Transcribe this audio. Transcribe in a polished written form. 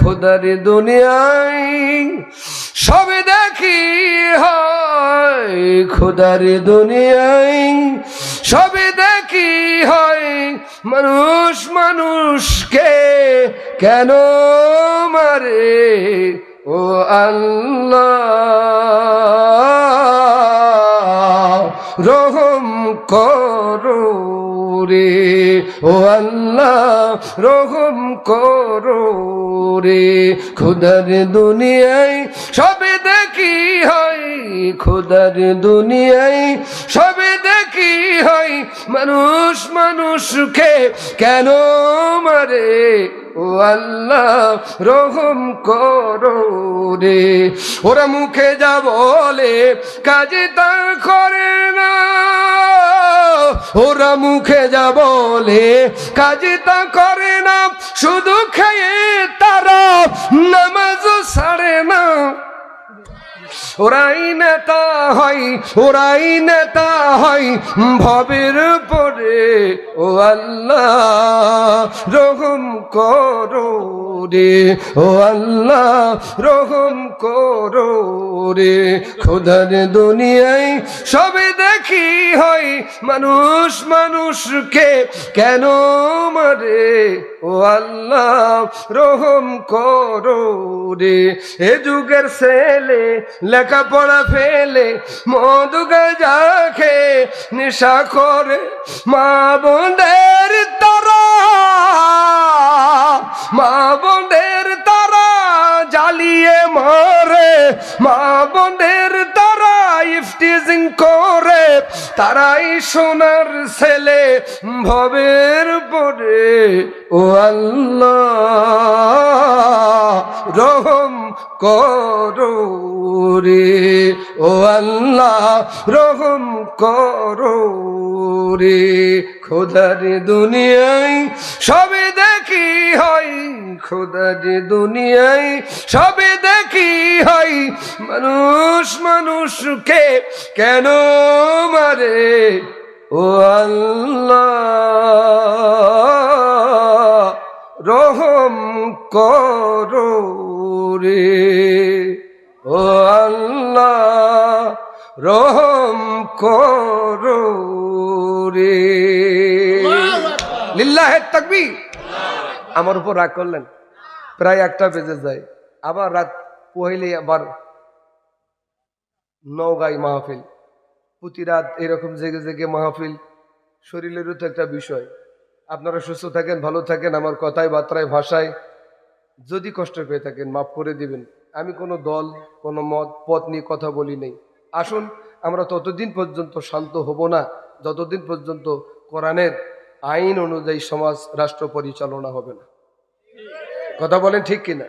খোদার দুনিয়ায় সবে দেখি হয়, খোদার দুনিয়ায় সবে দেখি হয়, মানুষ মানুষকে কেন মারে ও আল্লাহ রহম করো রে, ও আল্লাহ রহম করো রে। খোদার দুনিয়ায় সবে দেখি হয়, খোদার দুনিয়ায় সবে দেখি হয়, মানুষ মানুষকে কেন মারে ও আল্লাহ রহম করো রে। ওরা মুখে যা বলে কাজে তা করে না, ওরা মুখে যা বলে কাজে তা করে না, শুধু খেয়ে তারা নামাজও ছাড়ে না। ওরাই নেতা হয়, ওরাই নেতা হয় ভবের পরে ও আল্লাহ রহম করো রে, ও আল্লাহ রহম করো রে। খোদার দুনিয়ায় সবে দেখি হয়, মানুষ মানুষকে কেন মারে ও আল্লাহ রহম করো রে। এ যুগের ছেলে লেখাপড়া ফেলে মদ গাঁজা খেয়ে নেশা করে মা বোনদের তারা, মা বোনদের তারা জ্বালিয়ে মারে, মা বোনদের তারা ইফটিজিং করে, তারাই সোনার ছেলে ভবের পরে ও আল্লাহ রহম করো রে, ও আল্লাহ রহম করো রে। খোদার দুনিয়ায় সবে দেখি হয়, খোদার দুনিয়ায় সবে দেখি হয়, মানুষ মানুষকে কেন মারে ও আল্লাহ রহম করো রে, ও আল্লাহ রহম করো রে। লিল্লাহে তাকবীর। আমার উপর রাগ করলেন, প্রায় 1টা বেজে যায়, আবার রাত পহেলে আবার নওগাঁয় মাহফিল, প্রতি রাত এরকম জেগে জেগে মাহফিল, শরীরেরও তো একটা বিষয়। আপনারা সুস্থ থাকেন, ভালো থাকেন, আমার কথায় বার্তায় ভাষায় যদি কষ্ট পেয়ে থাকেন মাফ করে দিবেন। আমি কোনো দল কোনো মত পথ নিয়ে কথা বলি নেই। আসুন আমরা ততদিন পর্যন্ত শান্ত হব না যতদিন পর্যন্ত কোরআনের আইন অনুযায়ী সমাজ রাষ্ট্র পরিচালনা হবে না। কথা বলেন ঠিক কিনা?